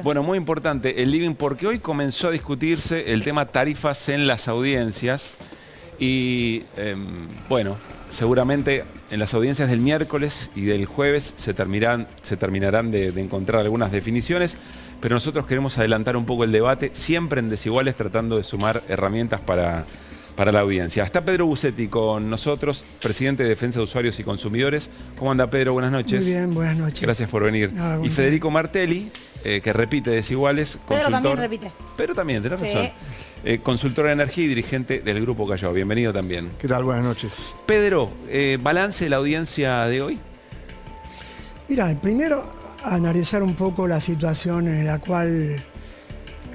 Bueno, muy importante el living porque hoy comenzó a discutirse el tema tarifas en las audiencias y bueno, seguramente en las audiencias del miércoles y del jueves se terminarán de encontrar algunas definiciones, pero nosotros queremos adelantar un poco el debate, siempre en Desiguales, tratando de sumar herramientas para la audiencia. Está Pedro Busetti con nosotros, presidente de Defensa de Usuarios y Consumidores. ¿Cómo anda, Pedro? Buenas noches. Muy bien, buenas noches. Gracias por venir. No, y Federico Martelli, que repite Desiguales. Pedro también repite. Pedro también, tenés razón. Consultor de energía y dirigente del Grupo Callao. Bienvenido también. ¿Qué tal? Buenas noches. Pedro, balance de la audiencia de hoy. Mira, primero analizar un poco la situación en la cual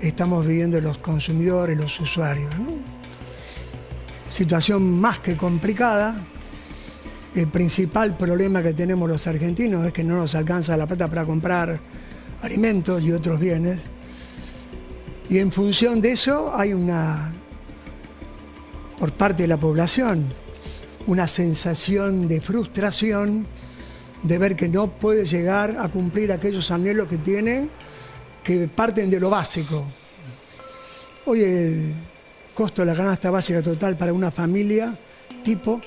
estamos viviendo los consumidores, los usuarios, ¿no? Situación más que complicada. El principal problema que tenemos los argentinos es que no nos alcanza la plata para comprar alimentos y otros bienes. Y en función de eso hay por parte de la población, una sensación de frustración de ver que no puede llegar a cumplir aquellos anhelos que tienen, que parten de lo básico. Hoy el costo de la canasta básica total para una familia tipo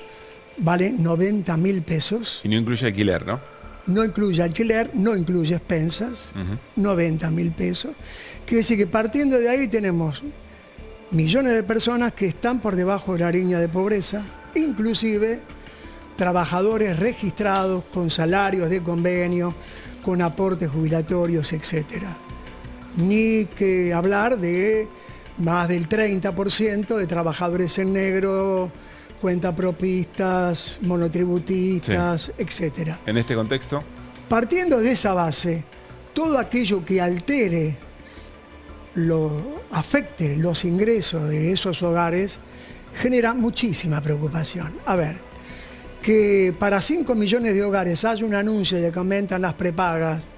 vale 90.000 pesos. Y no incluye alquiler, ¿no? No incluye alquiler, no incluye expensas, 90.000 pesos. Quiere decir que partiendo de ahí tenemos millones de personas que están por debajo de la línea de pobreza, inclusive trabajadores registrados con salarios de convenio, con aportes jubilatorios, etc. Ni que hablar de más del 30% de trabajadores en negro, cuentapropistas, monotributistas, etc. En este contexto, partiendo de esa base, todo aquello que altere, afecte los ingresos de esos hogares, genera muchísima preocupación. A ver, que para 5 millones de hogares haya un anuncio de que aumentan las prepagas,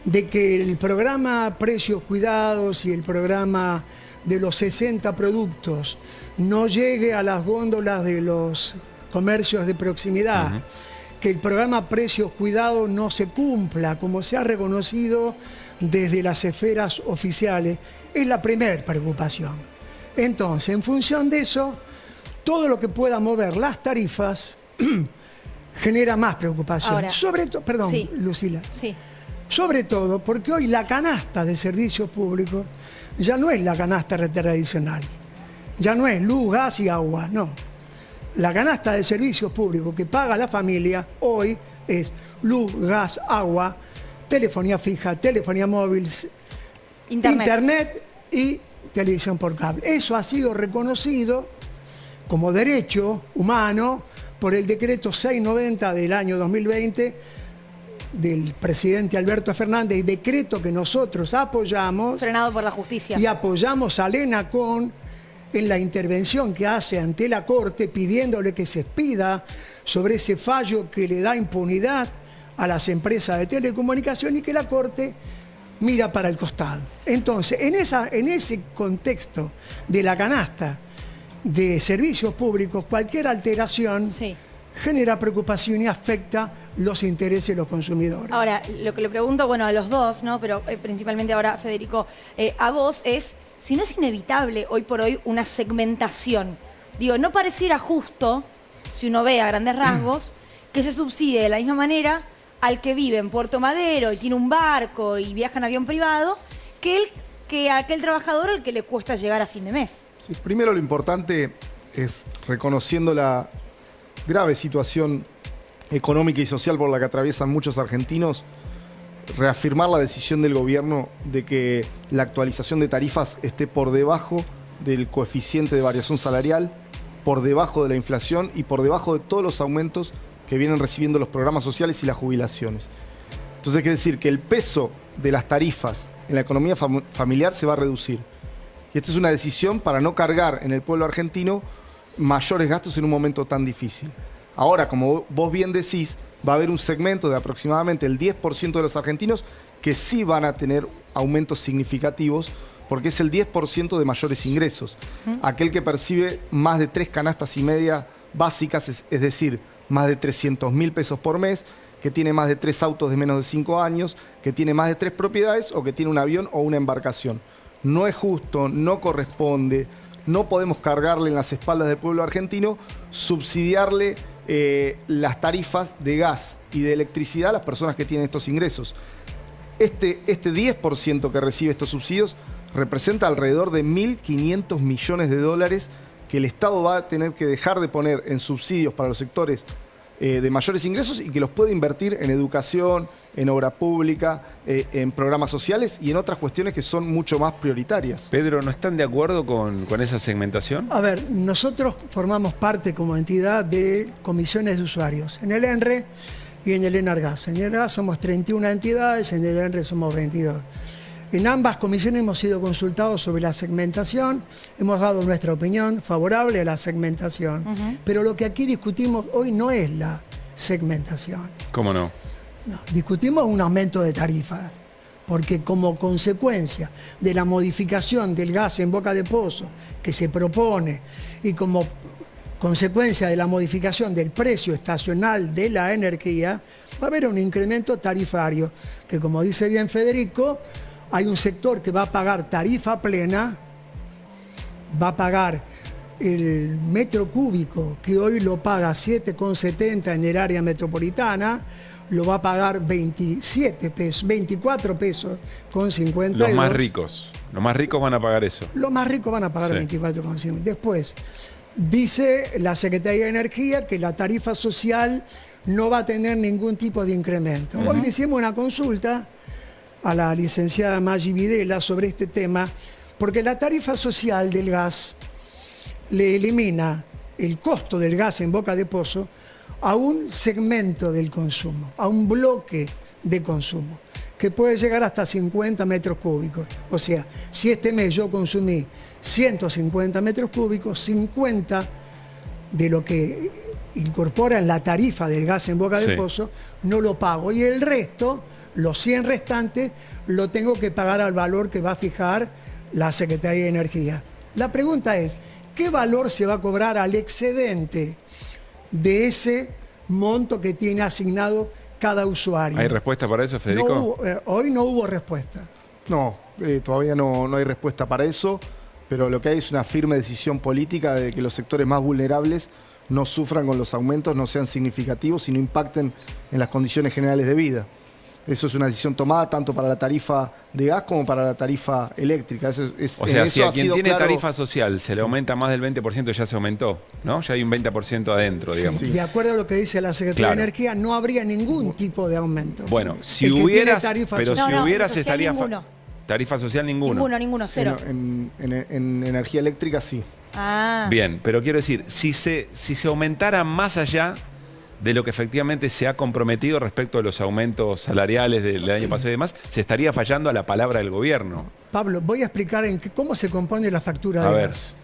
de que el programa Precios Cuidados y el programa de los 60 productos no llegue a las góndolas de los comercios de proximidad, que el programa Precios Cuidados no se cumpla como se ha reconocido desde las esferas oficiales, es la primera preocupación. Entonces, en función de eso, todo lo que pueda mover las tarifas genera más preocupación. Ahora, sobre todo, perdón, sí, Lucila. Sí. Sobre todo porque hoy la canasta de servicios públicos ya no es la canasta tradicional. Ya no es luz, gas y agua, no. La canasta de servicios públicos que paga la familia hoy es luz, gas, agua, telefonía fija, telefonía móvil, internet y televisión por cable. Eso ha sido reconocido como derecho humano por el decreto 690 del año 2020 del presidente Alberto Fernández, decreto que nosotros apoyamos. Frenado por la justicia. Y apoyamos al ENACON en la intervención que hace ante la Corte pidiéndole que se expida sobre ese fallo que le da impunidad a las empresas de telecomunicación y que la Corte mira para el costado. Entonces, en ese contexto de la canasta de servicios públicos, cualquier alteración genera preocupación y afecta los intereses de los consumidores. Ahora, lo que le pregunto, bueno, a los dos, ¿no? Pero principalmente ahora, Federico, a vos es si no es inevitable hoy por hoy una segmentación. Digo, no pareciera justo, si uno ve a grandes rasgos, que se subsidie de la misma manera al que vive en Puerto Madero y tiene un barco y viaja en avión privado, que aquel trabajador al que le cuesta llegar a fin de mes. Sí, primero lo importante es, reconociendo la grave situación económica y social por la que atraviesan muchos argentinos, reafirmar la decisión del gobierno de que la actualización de tarifas esté por debajo del coeficiente de variación salarial, por debajo de la inflación y por debajo de todos los aumentos que vienen recibiendo los programas sociales y las jubilaciones. Entonces, hay que decir que el peso de las tarifas en la economía familiar se va a reducir. Y esta es una decisión para no cargar en el pueblo argentino mayores gastos en un momento tan difícil. Ahora, como vos bien decís, va a haber un segmento de aproximadamente el 10% de los argentinos que sí van a tener aumentos significativos porque es el 10% de mayores ingresos. Aquel que percibe más de 3 canastas y media básicas, es decir, más de 300.000 pesos por mes, que tiene más de 3 autos de menos de 5 años, que tiene más de 3 propiedades o que tiene un avión o una embarcación. No es justo, no corresponde, no podemos cargarle en las espaldas del pueblo argentino, subsidiarle las tarifas de gas y de electricidad a las personas que tienen estos ingresos. Este 10% que recibe estos subsidios representa alrededor de 1.500 millones de dólares que el Estado va a tener que dejar de poner en subsidios para los sectores de mayores ingresos y que los puede invertir en educación, en obra pública, en programas sociales y en otras cuestiones que son mucho más prioritarias. Pedro, ¿no están de acuerdo con esa segmentación? A ver, nosotros formamos parte como entidad de comisiones de usuarios en el ENRE y en el ENARGAS. En el ENARGAS somos 31 entidades, en el ENRE somos 22. En ambas comisiones hemos sido consultados sobre la segmentación, hemos dado nuestra opinión favorable a la segmentación, pero lo que aquí discutimos hoy no es la segmentación. ¿Cómo no? No, discutimos un aumento de tarifas, porque como consecuencia de la modificación del gas en boca de pozo que se propone y como consecuencia de la modificación del precio estacional de la energía, va a haber un incremento tarifario, que como dice bien Federico, hay un sector que va a pagar tarifa plena, va a pagar el metro cúbico, que hoy lo paga 7,70 en el área metropolitana, lo va a pagar 27 pesos, 24 pesos con 50. Los más ricos van a pagar eso. Los más ricos van a pagar 24,50. Después, dice la Secretaría de Energía que la tarifa social no va a tener ningún tipo de incremento. Hoy le hicimos una consulta a la licenciada Maggi Videla sobre este tema, porque la tarifa social del gas le elimina el costo del gas en boca de pozo a un segmento del consumo, a un bloque de consumo, que puede llegar hasta 50 metros cúbicos. O sea, si este mes yo consumí 150 metros cúbicos, 50 de lo que incorpora en la tarifa del gas en boca de pozo, no lo pago. Y el resto, los 100 restantes, lo tengo que pagar al valor que va a fijar la Secretaría de Energía. La pregunta es, ¿qué valor se va a cobrar al excedente de ese monto que tiene asignado cada usuario? ¿Hay respuesta para eso, Federico? Hoy no hubo respuesta. No, todavía no hay respuesta para eso, pero lo que hay es una firme decisión política de que los sectores más vulnerables no sufran con los aumentos, no sean significativos y no impacten en las condiciones generales de vida. Eso es una decisión tomada tanto para la tarifa de gas como para la tarifa eléctrica. O sea, si a quien tiene tarifa social se le aumenta más del 20%, ya se aumentó, ¿no? Ya hay un 20% adentro, digamos. Sí. De acuerdo a lo que dice la Secretaría de Energía, no habría ningún tipo de aumento. Bueno, si hubiera, pero si hubiera se estaría... Ninguno. Tarifa social ninguno. Ninguno, cero. En energía eléctrica sí. Ah. Bien, pero quiero decir, si se aumentara más allá de lo que efectivamente se ha comprometido respecto a los aumentos salariales del año pasado y demás, se estaría fallando a la palabra del gobierno. Pablo, voy a explicar cómo se compone la factura de gas.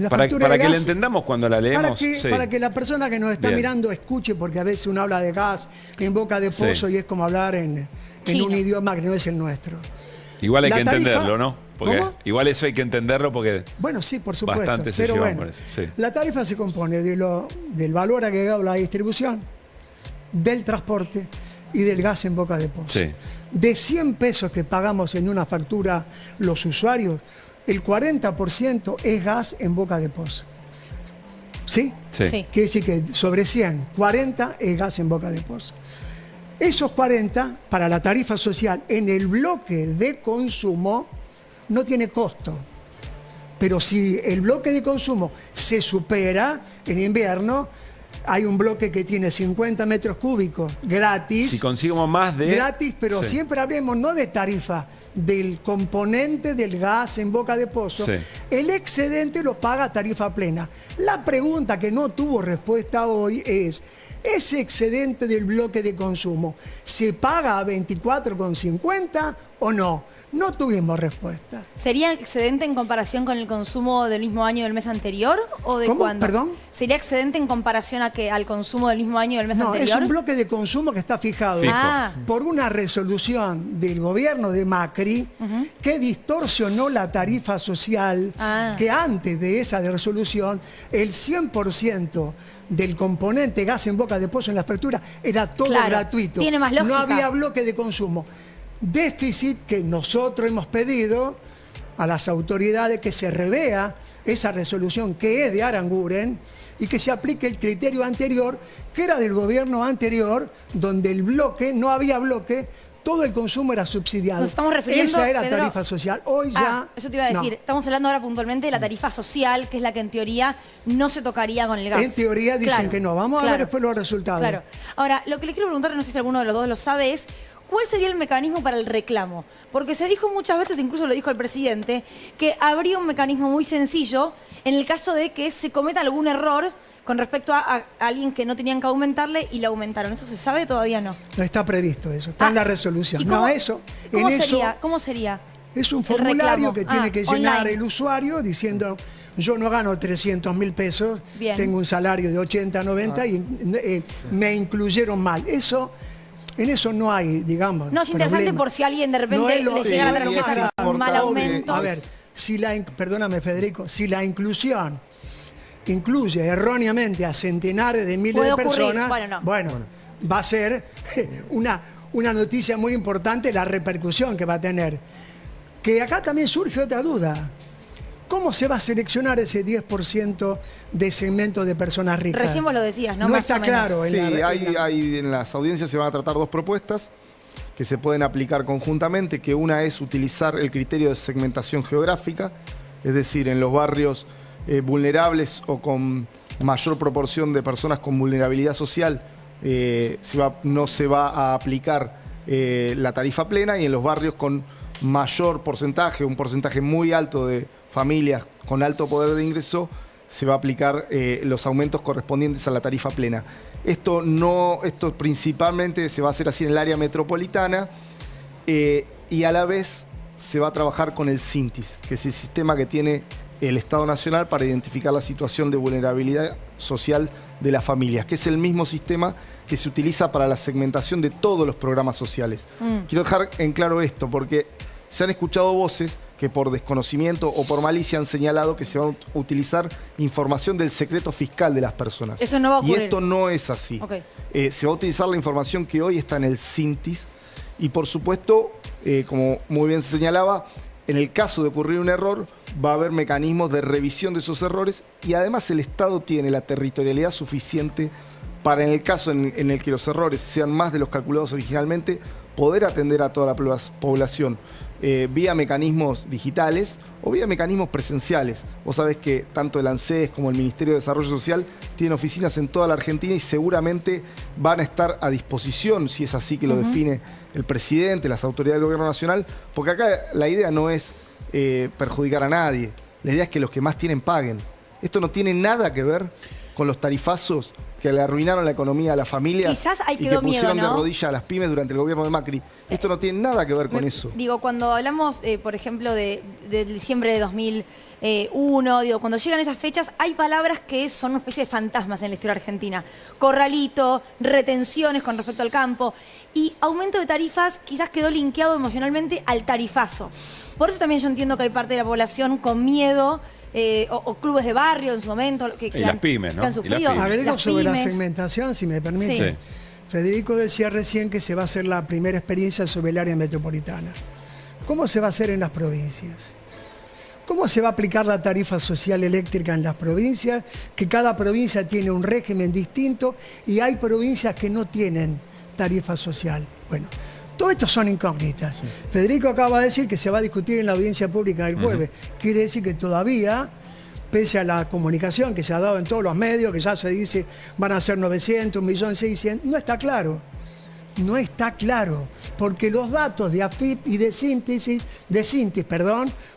Para que la entendamos cuando la leemos. Para que la persona que nos está mirando escuche, porque a veces uno habla de gas en boca de pozo y es como hablar en un idioma que no es el nuestro. Igual hay que entenderlo, ¿no? Porque igual eso hay que entenderlo porque... Bueno, sí, por supuesto. Bastante se llevan por eso. Sí. La tarifa se compone del valor agregado a la distribución, del transporte y del gas en boca de pozo. Sí. De 100 pesos que pagamos en una factura los usuarios, el 40% es gas en boca de pozo. ¿Sí? Sí. Quiere decir que sobre 100, 40 es gas en boca de pozo. Esos 40, para la tarifa social, en el bloque de consumo, no tiene costo. Pero si el bloque de consumo se supera en invierno, hay un bloque que tiene 50 metros cúbicos gratis. Si consigo más de... Gratis, pero siempre hablemos no de tarifa, del componente del gas en boca de pozo. Sí. El excedente lo paga tarifa plena. La pregunta que no tuvo respuesta hoy es, ¿ese excedente del bloque de consumo se paga a 24,50 o no? No tuvimos respuesta. ¿Sería excedente en comparación con el consumo del mismo año del mes anterior o de ¿Cómo? cuándo? ¿Perdón? ¿Sería excedente en comparación al consumo del mismo año del mes anterior? No, es un bloque de consumo que está fijado por una resolución del gobierno de Macri que distorsionó la tarifa social, que antes de esa resolución el 100% del componente gas en boca de pozo en la factura era todo Claro, gratuito. tiene más lógica. No había bloque de consumo. Déficit que nosotros hemos pedido a las autoridades que se revea esa resolución que es de Aranguren y que se aplique el criterio anterior, que era del gobierno anterior, donde el bloque, no había bloque, todo el consumo era subsidiado. Nos estamos refiriendo, esa era Pedro, tarifa social. Hoy ya... eso te iba a decir. no. Estamos hablando ahora puntualmente de la tarifa social, que es la que en teoría no se tocaría con el gas. En teoría dicen Claro, que no. Vamos a ver claro, después los resultados. Claro. Ahora, lo que le quiero preguntar, no sé si alguno de los dos lo sabe, es ¿cuál sería el mecanismo para el reclamo? Porque se dijo muchas veces, incluso lo dijo el presidente, que habría un mecanismo muy sencillo en el caso de que se cometa algún error con respecto a alguien que no tenían que aumentarle y le aumentaron. ¿Eso se sabe? Todavía no. No está previsto eso, está en la resolución. ¿Y cómo, No, eso, ¿cómo en sería? eso ¿Cómo sería? es un el formulario reclamo? que tiene que llenar online. el usuario diciendo yo no gano 300.000 pesos, Bien. tengo un salario de 80, 90 y me incluyeron mal. Eso, en eso no hay, digamos, No, es interesante problema. por si alguien de repente No es lo- le llegara a sí, tener y es un mal importante aumento. A ver, perdóname Federico, si la inclusión incluye erróneamente a centenares de miles Puede de ocurrir. personas, Bueno, no. va a ser una noticia muy importante la repercusión que va a tener. Que acá también surge otra duda. ¿Cómo se va a seleccionar ese 10% de segmento de personas ricas? Recién vos lo decías, ¿no? No Más está o menos. claro. Sí, en las audiencias se van a tratar dos propuestas que se pueden aplicar conjuntamente, que una es utilizar el criterio de segmentación geográfica, es decir, en los barrios vulnerables o con mayor proporción de personas con vulnerabilidad social no se va a aplicar la tarifa plena, y en los barrios con mayor porcentaje, un porcentaje muy alto de familias con alto poder de ingreso, se va a aplicar los aumentos correspondientes a la tarifa plena. Esto principalmente se va a hacer así en el área metropolitana, y a la vez se va a trabajar con el SINTIS, que es el sistema que tiene el Estado Nacional para identificar la situación de vulnerabilidad social de las familias, que es el mismo sistema que se utiliza para la segmentación de todos los programas sociales. Quiero dejar en claro esto, porque se han escuchado voces que por desconocimiento o por malicia han señalado que se va a utilizar información del secreto fiscal de las personas. Eso no va a ocurrir. Y esto no es así. Ok. Se va a utilizar la información que hoy está en el SINTIS, y por supuesto, como muy bien se señalaba, en el caso de ocurrir un error, va a haber mecanismos de revisión de esos errores, y además el Estado tiene la territorialidad suficiente para, en el caso en el que los errores sean más de los calculados originalmente, poder atender a toda la población vía mecanismos digitales o vía mecanismos presenciales. Vos sabés que tanto el ANSES como el Ministerio de Desarrollo Social tienen oficinas en toda la Argentina y seguramente van a estar a disposición, si es así que lo define el presidente, las autoridades del Gobierno Nacional, porque acá la idea no es perjudicar a nadie, la idea es que los que más tienen paguen. Esto no tiene nada que ver con los tarifazos que le arruinaron la economía a la familia Quizás ahí y quedó que miedo, pusieron ¿no? de rodillas a las pymes durante el gobierno de Macri. Esto no tiene nada que ver con eso. Digo, cuando hablamos, por ejemplo, de diciembre de 2001, digo, cuando llegan esas fechas, hay palabras que son una especie de fantasmas en la historia argentina. Corralito, retenciones con respecto al campo, y aumento de tarifas quizás quedó linkeado emocionalmente al tarifazo. Por eso también yo entiendo que hay parte de la población con miedo, o clubes de barrio en su momento, que las pymes, ¿no? que han Y las sufrido. pymes. Agrego Las sobre la pymes. segmentación, si me permite. Sí. Federico decía recién que se va a hacer la primera experiencia sobre el área metropolitana. ¿Cómo se va a hacer en las provincias? ¿Cómo se va a aplicar la tarifa social eléctrica en las provincias? Que cada provincia tiene un régimen distinto y hay provincias que no tienen tarifa social. Bueno, todo esto son incógnitas. Sí. Federico acaba de decir que se va a discutir en la audiencia pública del jueves. Quiere decir que todavía, pese a la comunicación que se ha dado en todos los medios, que ya se dice van a ser 900, 1.600.000, no está claro. No está claro, porque los datos de AFIP y de Sintis,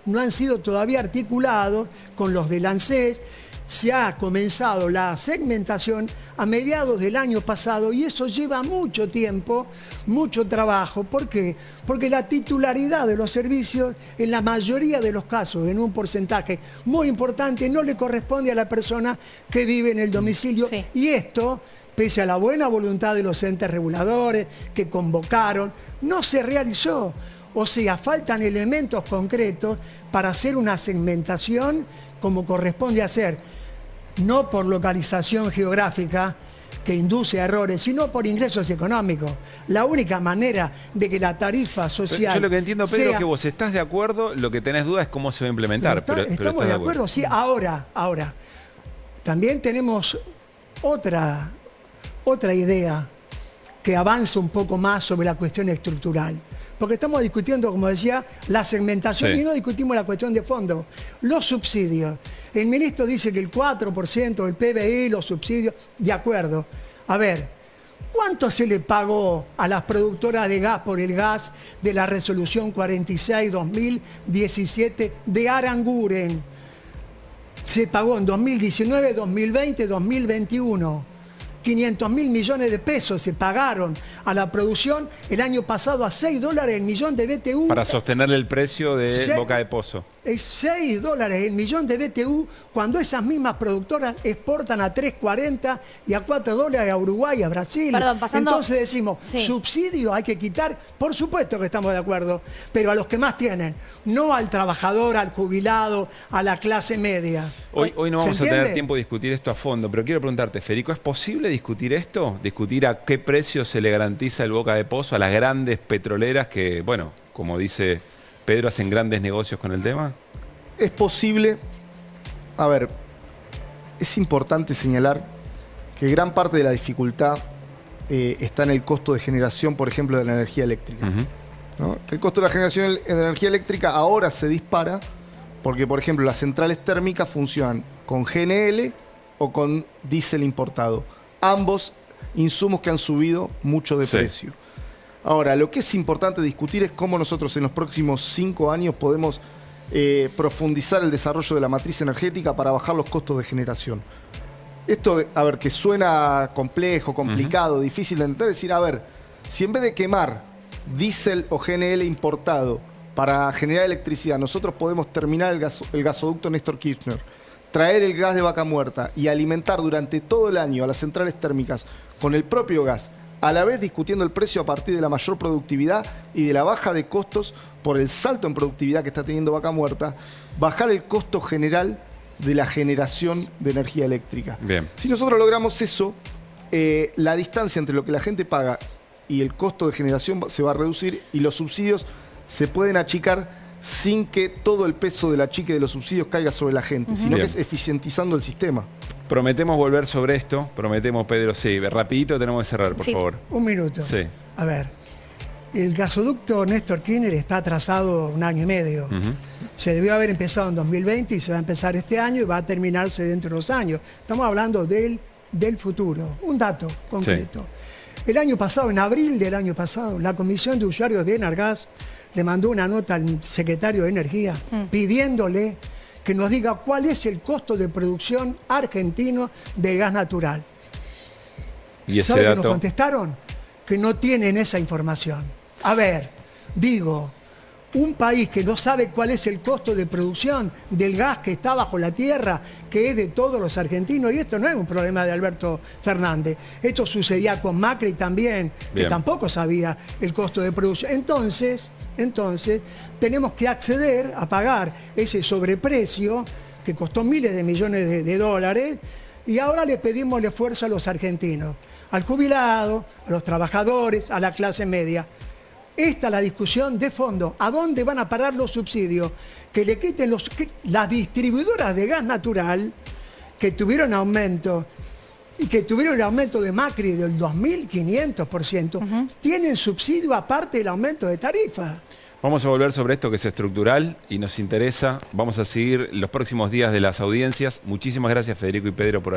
no han sido todavía articulados con los del ANSES. Se ha comenzado la segmentación a mediados del año pasado y eso lleva mucho tiempo, mucho trabajo. ¿Por qué? Porque la titularidad de los servicios, en la mayoría de los casos, en un porcentaje muy importante, no le corresponde a la persona que vive en el domicilio. Sí. Y esto, pese a la buena voluntad de los entes reguladores que convocaron, no se realizó. O sea, faltan elementos concretos para hacer una segmentación como corresponde hacer. no por localización geográfica, que induce a errores, sino por ingresos económicos. La única manera de que la tarifa social... Yo lo que entiendo, Pedro, sea, es que vos estás de acuerdo, lo que tenés duda es cómo se va a implementar. Estamos de acuerdo, sí. Ahora, también tenemos otra idea que avanza un poco más sobre la cuestión estructural. Porque estamos discutiendo, como decía, la segmentación y no discutimos la cuestión de fondo. Los subsidios. El ministro dice que el 4% del PBI, los subsidios, de acuerdo. A ver, ¿cuánto se le pagó a las productoras de gas por el gas de la resolución 46-2017 de Aranguren? Se pagó en 2019, 2020, 2021. 500.000 millones de pesos se pagaron a la producción el año pasado a $6 el millón de BTU. Para sostenerle el precio de Boca de Pozo. Es $6 el millón de BTU cuando esas mismas productoras exportan a $3.40 y a $4 a Uruguay, a Brasil. Perdón, Entonces decimos, subsidio hay que quitar, por supuesto que estamos de acuerdo, pero a los que más tienen, no al trabajador, al jubilado, a la clase media. Hoy no vamos a tener tiempo de discutir esto a fondo, pero quiero preguntarte, Federico, ¿es posible discutir esto? Discutir a qué precio se le garantiza el Boca de Pozo a las grandes petroleras que, bueno, como dice Pedro, hacen grandes negocios con el tema. Es posible. A ver, es importante señalar que gran parte de la dificultad está en el costo de generación, por ejemplo, de la energía eléctrica. ¿No? El costo de la generación de energía eléctrica ahora se dispara porque, por ejemplo, las centrales térmicas funcionan con GNL o con diésel importado. Ambos insumos que han subido mucho de precio. Ahora, lo que es importante discutir es cómo nosotros en los próximos 5 años podemos profundizar el desarrollo de la matriz energética para bajar los costos de generación. Esto, a ver, que suena complejo, complicado, difícil de entender, es decir, a ver, si en vez de quemar diésel o GNL importado para generar electricidad, nosotros podemos terminar el gasoducto Néstor Kirchner, traer el gas de Vaca Muerta y alimentar durante todo el año a las centrales térmicas con el propio gas, a la vez discutiendo el precio a partir de la mayor productividad y de la baja de costos por el salto en productividad que está teniendo Vaca Muerta, bajar el costo general de la generación de energía eléctrica. Bien. Si nosotros logramos eso, la distancia entre lo que la gente paga y el costo de generación se va a reducir y los subsidios se pueden achicar sin que todo el peso del achique de los subsidios caiga sobre la gente, sino que es eficientizando el sistema. Prometemos volver sobre esto, prometemos, Pedro, sí, rapidito tenemos que cerrar, por favor. Un minuto. Sí. A ver, el gasoducto Néstor Kirchner está atrasado 1 año y medio. Se debió haber empezado en 2020 y se va a empezar este año y va a terminarse dentro de 2 años. Estamos hablando del futuro. Un dato concreto. El año pasado, en abril del año pasado, la Comisión de Usuarios de Enargas le mandó una nota al secretario de Energía pidiéndole que nos diga cuál es el costo de producción argentino de gas natural. ¿Y ese ¿Sabe dato? que nos contestaron? Que no tienen esa información. A ver, digo, un país que no sabe cuál es el costo de producción del gas que está bajo la tierra, que es de todos los argentinos, y esto no es un problema de Alberto Fernández, esto sucedía con Macri también, que tampoco sabía el costo de producción. Entonces, tenemos que acceder a pagar ese sobreprecio que costó miles de millones de dólares y ahora le pedimos el esfuerzo a los argentinos, al jubilado, a los trabajadores, a la clase media. Esta es la discusión de fondo. ¿A dónde van a parar los subsidios? Que le quiten las distribuidoras de gas natural que tuvieron aumento y que tuvieron el aumento de Macri del 2.500%, tienen subsidio aparte del aumento de tarifa. Vamos a volver sobre esto que es estructural y nos interesa. Vamos a seguir los próximos días de las audiencias. Muchísimas gracias, Federico y Pedro, por